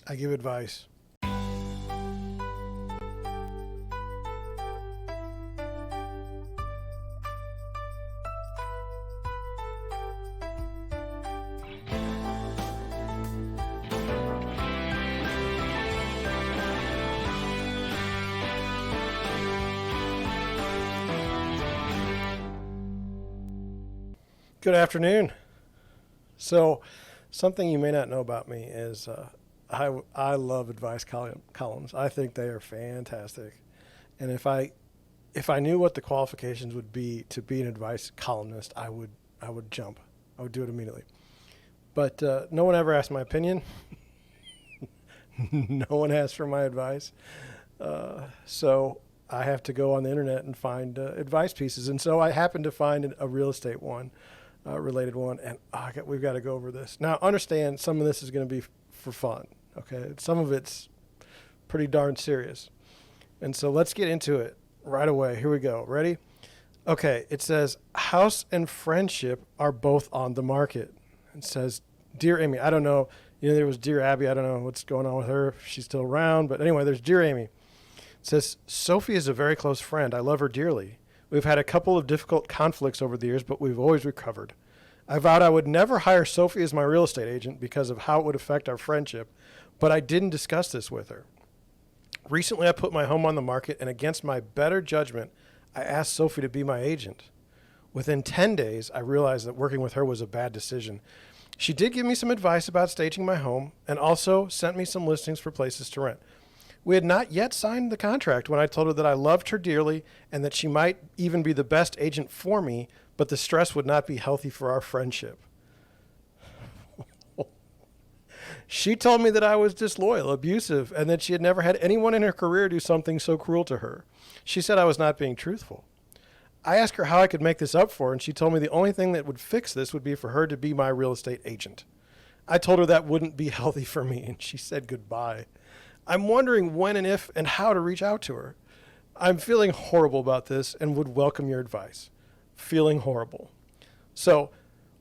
I give advice. Good afternoon. So, something you may not know about me is I love advice columns. I think they are fantastic. And if I knew what the qualifications would be to be an advice columnist, I would jump. I would do it immediately. But no one ever asked my opinion. No one asked for my advice. So I have to go on the internet and find advice pieces. And so I happened to find a real estate one, related one, and we've got to go over this. Now, understand some of this is going to be for fun, okay? Some of it's pretty darn serious. And so let's get into it right away. Here we go. Ready? Okay, it says, house and friendship are both on the market. It says, Dear Amy, I don't know, there was Dear Abby, I don't know what's going on with her, if she's still around, but anyway, there's Dear Amy. It says, Sophie is a very close friend. I love her dearly. We've had a couple of difficult conflicts over the years, but we've always recovered. I vowed I would never hire Sophie as my real estate agent because of how it would affect our friendship, but I didn't discuss this with her. Recently, I put my home on the market, and against my better judgment, I asked Sophie to be my agent. Within 10 days, I realized that working with her was a bad decision. She did give me some advice about staging my home and also sent me some listings for places to rent. We had not yet signed the contract when I told her that I loved her dearly and that she might even be the best agent for me, but the stress would not be healthy for our friendship. She told me that I was disloyal, abusive, and that she had never had anyone in her career do something so cruel to her. She said I was not being truthful. I asked her how I could make this up for her, and she told me the only thing that would fix this would be for her to be my real estate agent. I told her that wouldn't be healthy for me, and she said goodbye. I'm wondering when and if and how to reach out to her. I'm feeling horrible about this and would welcome your advice. Feeling horrible. So,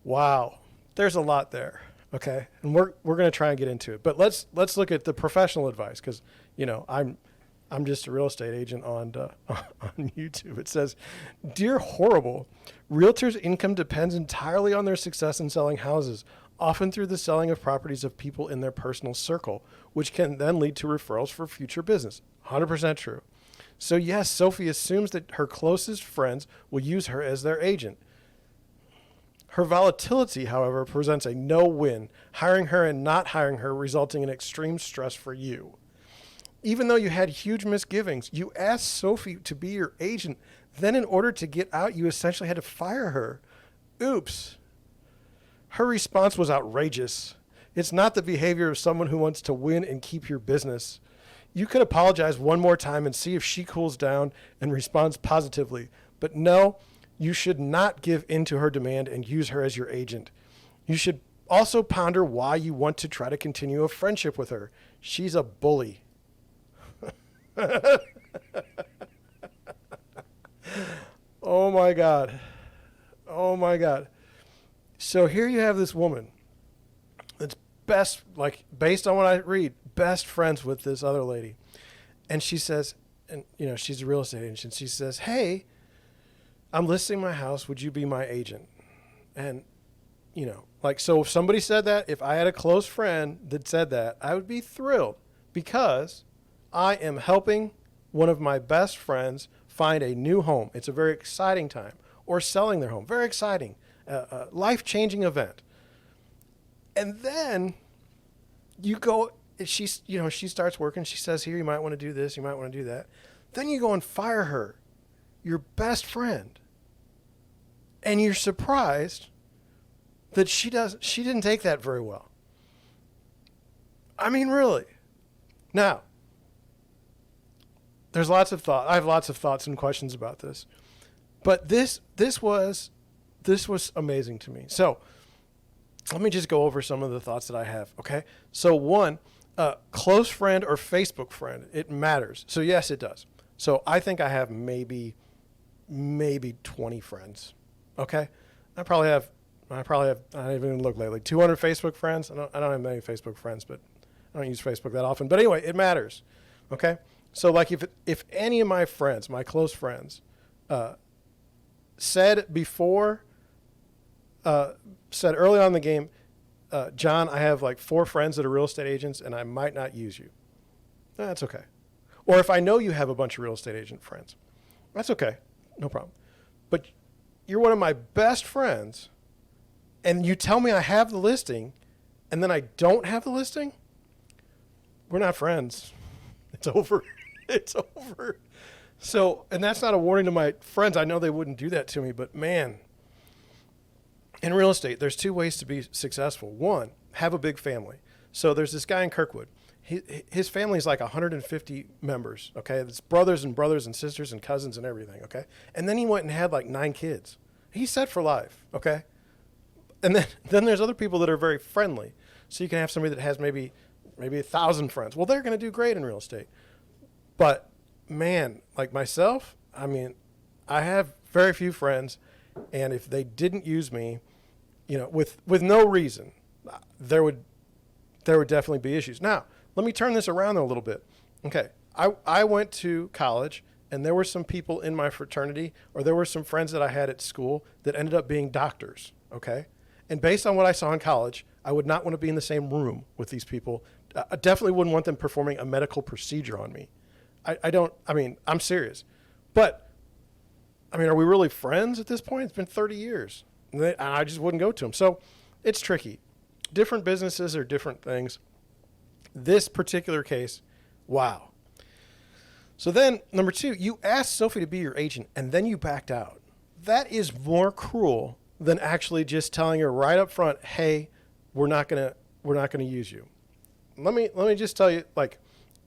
wow, there's a lot there, okay? And we're going to try and get into it. But let's look at the professional advice because, I'm just a real estate agent on on YouTube. It says, Dear Horrible, realtors' income depends entirely on their success in selling houses, often through the selling of properties of people in their personal circle, which can then lead to referrals for future business. 100% true. So yes, Sophie assumes that her closest friends will use her as their agent. Her volatility, however, presents a no-win, hiring her and not hiring her resulting in extreme stress for you. Even though you had huge misgivings, you asked Sophie to be your agent. Then in order to get out, you essentially had to fire her. Oops. Her response was outrageous. It's not the behavior of someone who wants to win and keep your business. You could apologize one more time and see if she cools down and responds positively. But no, you should not give in to her demand and use her as your agent. You should also ponder why you want to try to continue a friendship with her. She's a bully. Oh my God. Oh my God. So here you have this woman that's based on what I read, best friends with this other lady. And she says, and she's a real estate agent. She says, hey, I'm listing my house. Would you be my agent? And, so if somebody said that, if I had a close friend that said that, I would be thrilled because I am helping one of my best friends find a new home. It's a very exciting time. Or selling their home. Very exciting. Life-changing event. And then you go, she starts working. She says, here, you might want to do this. You might want to do that. Then you go and fire her, your best friend. And you're surprised that she didn't take that very well. I mean, really. Now, there's lots of thought. I have lots of thoughts and questions about this. But this was amazing to me. So let me just go over some of the thoughts that I have, okay? So one, close friend or Facebook friend, it matters. So yes, it does. So I think I have maybe 20 friends, okay? I probably have, I haven't even looked lately, 200 Facebook friends. I don't have many Facebook friends, but I don't use Facebook that often. But anyway, it matters. Okay? So like if any of my friends, my close friends, said early on in the game, John, I have like 4 friends that are real estate agents and I might not use you. That's okay. Or if I know you have a bunch of real estate agent friends, that's okay. No problem. But you're one of my best friends and you tell me I have the listing and then I don't have the listing, we're not friends. It's over. It's over. So, and that's not a warning to my friends. I know they wouldn't do that to me, but man, in real estate, there's 2 ways to be successful. One, have a big family. So there's this guy in Kirkwood. His family is like 150 members, okay? It's brothers and sisters and cousins and everything, okay? And then he went and had like 9 kids. He's set for life, okay? And then there's other people that are very friendly. So you can have somebody that has maybe 1,000 friends. Well, they're going to do great in real estate. But man, like myself, I mean, I have very few friends, and if they didn't use me, with no reason, there would definitely be issues. Now, let me turn this around a little bit. Okay, I went to college, and there were some people in my fraternity, or there were some friends that I had at school that ended up being doctors, okay? And based on what I saw in college, I would not want to be in the same room with these people. I definitely wouldn't want them performing a medical procedure on me. I'm serious. But, are we really friends at this point? It's been 30 years. And I just wouldn't go to them. So it's tricky. Different businesses are different things. This particular case, wow. So then, number 2, you asked Sophie to be your agent, and then you backed out. That is more cruel than actually just telling her right up front, hey, we're not gonna use you. Let me just tell you, like,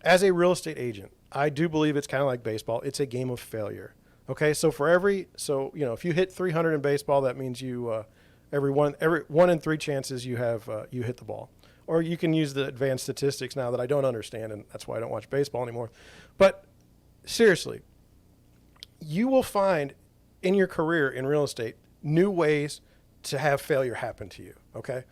as a real estate agent, I do believe it's kind of like baseball. It's a game of failure. Okay, so if you hit 300 in baseball, that means you every 1 in 3 chances you have you hit the ball. Or you can use the advanced statistics now that I don't understand, and that's why I don't watch baseball anymore. But seriously, you will find in your career in real estate new ways to have failure happen to you. Okay,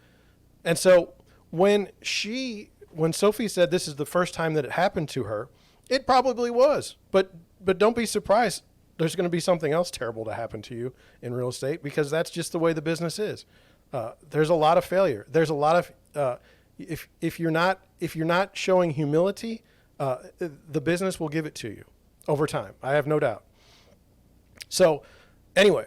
and so when Sophie said this is the first time that it happened to her, it probably was. But don't be surprised. There's going to be something else terrible to happen to you in real estate, because that's just the way the business is. There's a lot of failure. There's a lot of if you're not showing humility, the business will give it to you over time. I have no doubt. So anyway,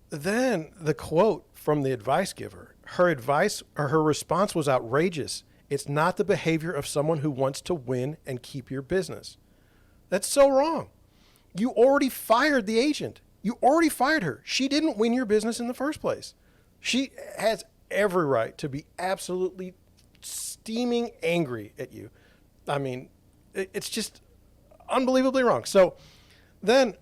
then the quote from the advice giver, her response was outrageous. It's not the behavior of someone who wants to win and keep your business. That's so wrong. You already fired the agent. You already fired her. She didn't win your business in the first place. She has every right to be absolutely steaming angry at you. It's just unbelievably wrong. So then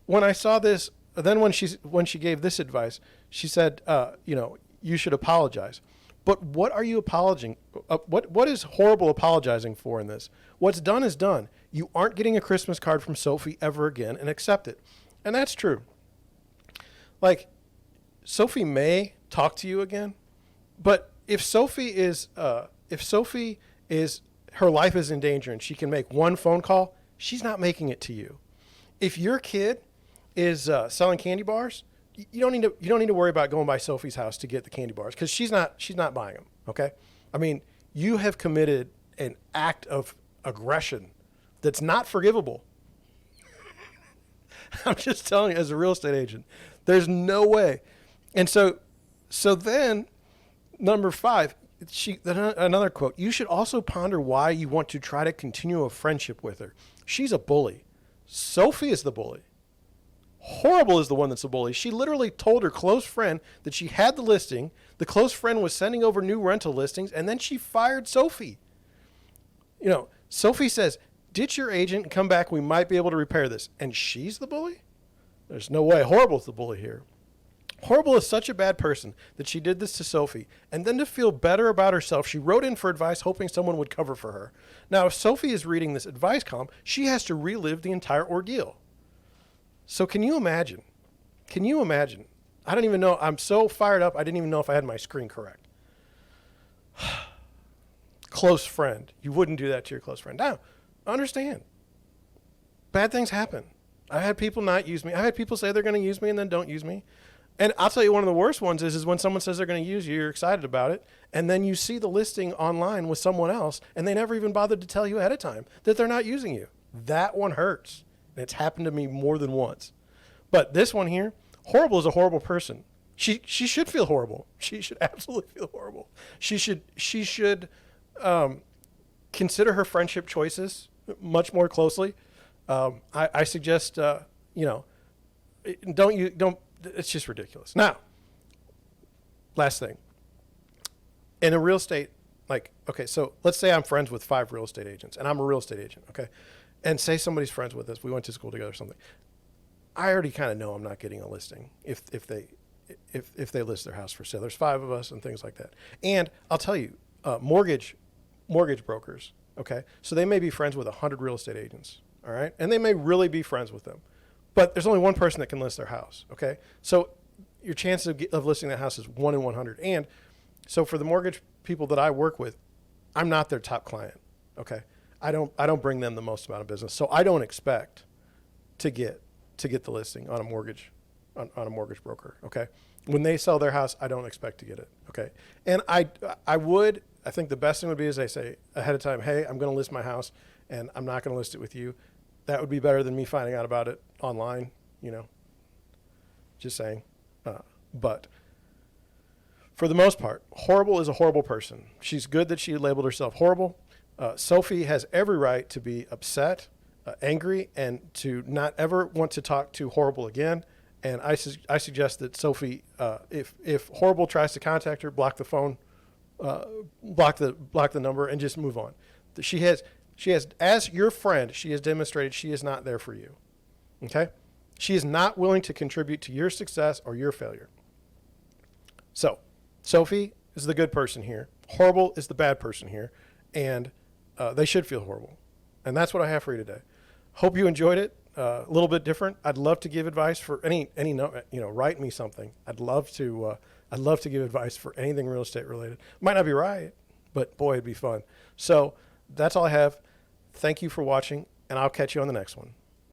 when I saw this, when she gave this advice, she said, you should apologize. But what are you apologizing? What is horrible apologizing for in this? What's done is done. You aren't getting a Christmas card from Sophie ever again, and accept it. And that's true. Like, Sophie may talk to you again, but if Sophie is her life is in danger and she can make one phone call, she's not making it to you. If your kid is selling candy bars, you don't need to worry about going by Sophie's house to get the candy bars, because she's not buying them. Okay, you have committed an act of aggression that's not forgivable. I'm just telling you, as a real estate agent, there's no way. And so then number 5, another quote, you should also ponder why you want to try to continue a friendship with her. She's a bully. Sophie is the bully. Horrible is the one that's a bully. She literally told her close friend that she had the listing. The close friend was sending over new rental listings, and then she fired Sophie. Sophie says, ditch your agent and come back. We might be able to repair this. And she's the bully? There's no way. Horrible's the bully here. Horrible is such a bad person that she did this to Sophie. And then to feel better about herself, she wrote in for advice hoping someone would cover for her. Now, if Sophie is reading this advice column, she has to relive the entire ordeal. So can you imagine? I don't even know. I'm so fired up, I didn't even know if I had my screen correct. close friend. You wouldn't do that to your close friend. Now, understand, bad things happen. I had people not use me. I had people say they're going to use me and then don't use me. And I'll tell you, one of the worst ones is when someone says they're going to use you, you're excited about it, and then you see the listing online with someone else, and they never even bothered to tell you ahead of time that they're not using you. That one hurts. And it's happened to me more than once. But this one here, horrible is a horrible person. She should feel horrible. She should absolutely feel horrible. She should consider her friendship choices much more closely. I suggest, don't. It's just ridiculous. Now, last thing. In a real estate, okay, so let's say I'm friends with 5 real estate agents, and I'm a real estate agent, okay? And say somebody's friends with us. We went to school together or something. I already kind of know I'm not getting a listing if they list their house for sale. There's 5 of us and things like that. And I'll tell you, mortgage brokers, okay? So they may be friends with 100 real estate agents, all right? And they may really be friends with them. But there's only one person that can list their house, okay? So your chance of listing that house is 1 in 100. And so for the mortgage people that I work with, I'm not their top client, okay? I don't bring them the most amount of business. So I don't expect to get the listing on a mortgage broker, okay? When they sell their house, I don't expect to get it, okay? And I think the best thing would be is they say ahead of time, hey, I'm going to list my house and I'm not going to list it with you. That would be better than me finding out about it online, just saying. But for the most part, horrible is a horrible person. She's good that she labeled herself horrible. Sophie has every right to be upset, angry, and to not ever want to talk to horrible again. And I suggest that Sophie, if horrible tries to contact her, block the phone, block the number, and just move on. She has, as your friend, she has demonstrated she is not there for you. Okay? She is not willing to contribute to your success or your failure. So, Sophie is the good person here. Horrible is the bad person here. And they should feel horrible. And that's what I have for you today. Hope you enjoyed it. A little bit different. I'd love to give advice for any write me something. I'd love to give advice for anything real estate related. Might not be right, but boy, it'd be fun. So that's all I have. Thank you for watching, and I'll catch you on the next one.